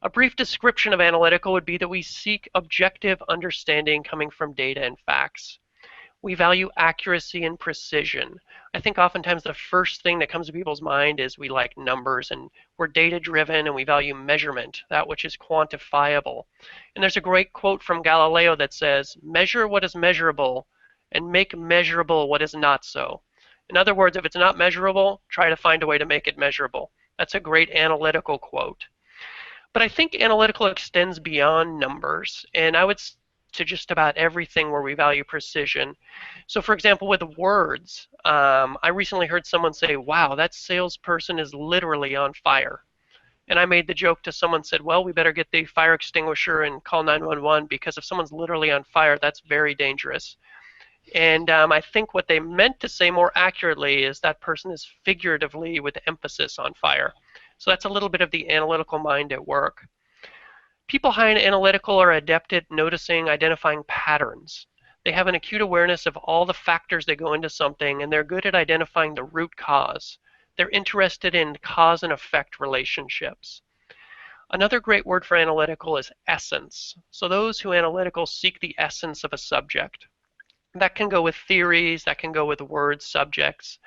A brief description of analytical would be that we seek objective understanding coming from data and facts. We value accuracy and precision. I think oftentimes the first thing that comes to people's mind is we like numbers, and we're data driven and we value measurement, that which is quantifiable. And there's a great quote from Galileo that says, "Measure what is measurable and make measurable what is not so." In other words, if it's not measurable, try to find a way to make it measurable. That's a great analytical quote. But I think analytical extends beyond numbers, and I would to just about everything where we value precision. So, for example, with words, I recently heard someone say, "Wow, that salesperson is literally on fire." And I made the joke to someone, said, "Well, we better get the fire extinguisher and call 911 because if someone's literally on fire, that's very dangerous." And I think what they meant to say more accurately is that person is figuratively with emphasis on fire. So that's a little bit of the analytical mind at work. People high in analytical are adept at noticing, identifying patterns. They have an acute awareness of all the factors that go into something, and they're good at identifying the root cause. They're interested in cause and effect relationships. Another great word for analytical is essence. So those who analytical seek the essence of a subject. That can go with theories, that can go with words, subjects.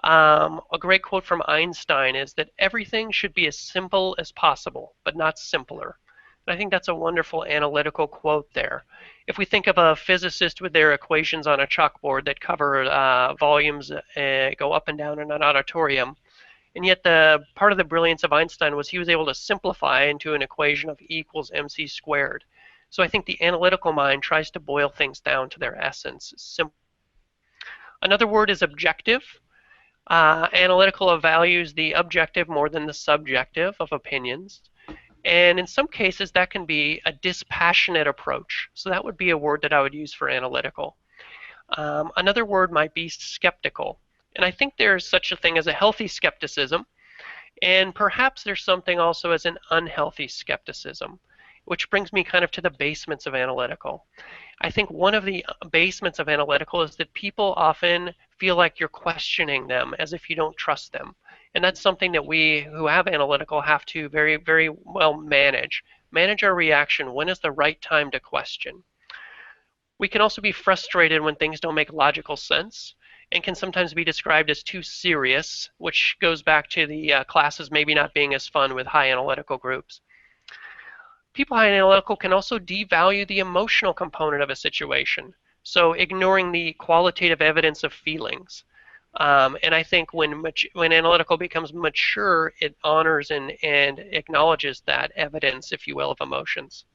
A great quote from Einstein is that everything should be as simple as possible, but not simpler. And I think that's a wonderful analytical quote there. If we think of a physicist with their equations on a chalkboard that cover volumes go up and down in an auditorium, and yet the part of the brilliance of Einstein was he was able to simplify into an equation of E equals mc squared. So I think the analytical mind tries to boil things down to their essence. Another word is objective. Analytical values the objective more than the subjective of opinions. And in some cases, that can be a dispassionate approach. So that would be a word that I would use for analytical. Another word might be skeptical. And I think there's such a thing as a healthy skepticism. And perhaps there's something also as an unhealthy skepticism, which brings me kind of to the basements of analytical. I think one of the basements of analytical is that people often feel like you're questioning them as if you don't trust them. And that's something that we who have analytical have to very, very well manage. Manage our reaction. When is the right time to question? We can also be frustrated when things don't make logical sense and can sometimes be described as too serious, which goes back to the classes maybe not being as fun with high analytical groups. People high in analytical can also devalue the emotional component of a situation, so ignoring the qualitative evidence of feelings. And I think when analytical becomes mature, it honors and acknowledges that evidence, if you will, of emotions.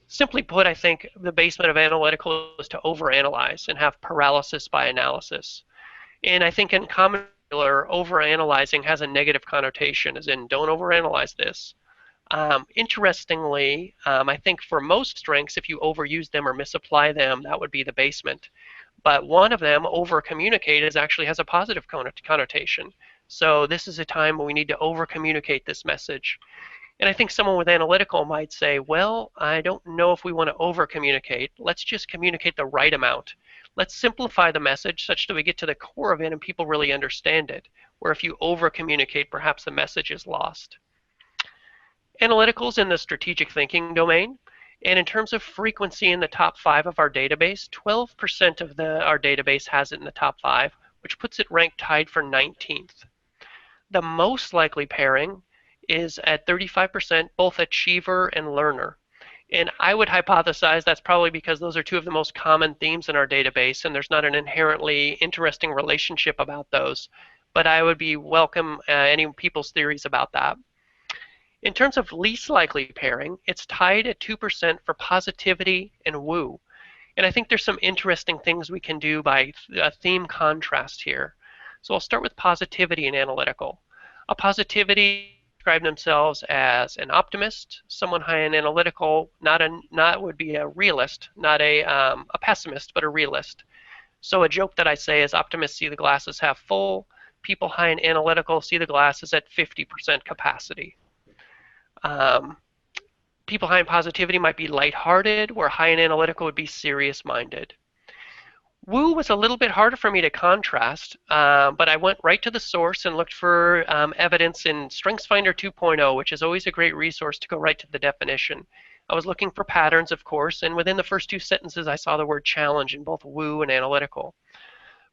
Simply put, I think the basement of analytical is to overanalyze and have paralysis by analysis. And I think in common overanalyzing has a negative connotation, as in don't overanalyze this. Interestingly, I think for most strengths, if you overuse them or misapply them, that would be the basement. But one of them, over-communicate, actually has a positive connotation. So this is a time when we need to over-communicate this message. And I think someone with analytical might say, well, I don't know if we want to over-communicate. Let's just communicate the right amount. Let's simplify the message such that we get to the core of it and people really understand it. Where if you over-communicate, perhaps the message is lost. Analytical's in the strategic thinking domain, and in terms of frequency in the top 5 of our database, 12% of our database has it in the top 5, which puts it ranked tied for 19th. The most likely pairing is at 35%, both achiever and learner. And I would hypothesize that's probably because those are two of the most common themes in our database, and there's not an inherently interesting relationship about those. But I would be welcome any people's theories about that. In terms of least likely pairing, it's tied at 2% for positivity and woo. And I think there's some interesting things we can do by theme contrast here. So I'll start with positivity and analytical. A positivity describe themselves as an optimist, someone high in analytical, would be a realist, not a pessimist, but a realist. So a joke that I say is optimists see the glass as half full. People high in analytical see the glass as at 50% capacity. People high in positivity might be lighthearted, where high in analytical would be serious-minded. Woo was a little bit harder for me to contrast, but I went right to the source and looked for evidence in StrengthsFinder 2.0, which is always a great resource to go right to the definition. I was looking for patterns, of course, and within the first two sentences I saw the word challenge in both woo and analytical.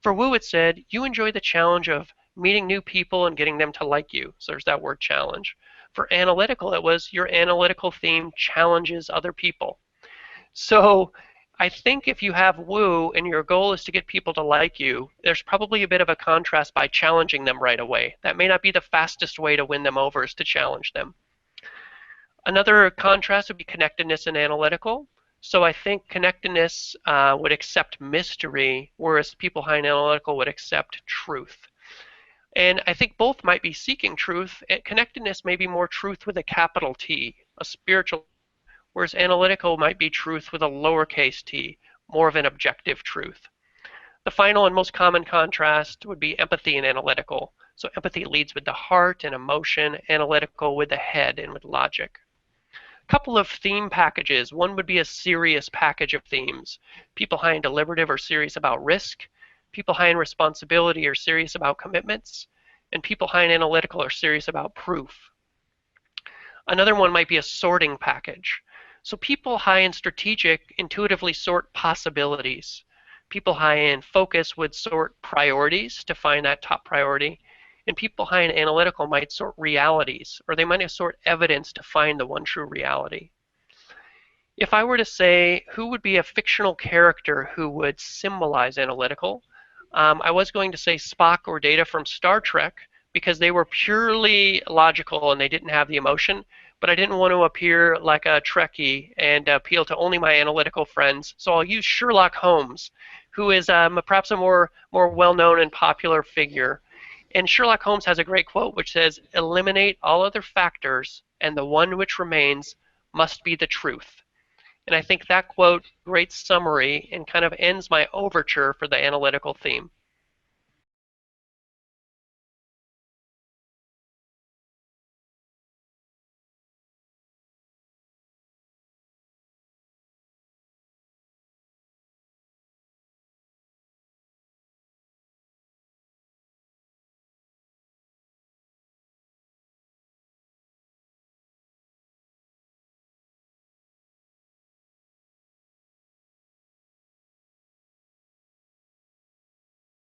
For woo it said, you enjoy the challenge of meeting new people and getting them to like you. So there's that word challenge. For analytical, it was your analytical theme challenges other people. So I think if you have woo and your goal is to get people to like you, there's probably a bit of a contrast by challenging them right away. That may not be the fastest way to win them over is to challenge them. Another contrast would be connectedness and analytical. So I think connectedness would accept mystery, whereas people behind analytical would accept truth. And I think both might be seeking truth. Connectedness may be more truth with a capital T, a spiritual, whereas analytical might be truth with a lowercase t, more of an objective truth. The final and most common contrast would be empathy and analytical. So empathy leads with the heart and emotion, analytical with the head and with logic. A couple of theme packages. One would be a serious package of themes. People high in deliberative are serious about risk. People high in responsibility are serious about commitments. And people high in analytical are serious about proof. Another one might be a sorting package. So people high in strategic intuitively sort possibilities. People high in focus would sort priorities to find that top priority. And people high in analytical might sort realities, or they might sort evidence to find the one true reality. If I were to say who would be a fictional character who would symbolize analytical, I was going to say Spock or Data from Star Trek because they were purely logical and they didn't have the emotion, but I didn't want to appear like a Trekkie and appeal to only my analytical friends, so I'll use Sherlock Holmes, who is perhaps a more well-known and popular figure. And Sherlock Holmes has a great quote which says, eliminate all other factors, and the one which remains must be the truth. And I think that quote, great summary, and kind of ends my overture for the analytical theme.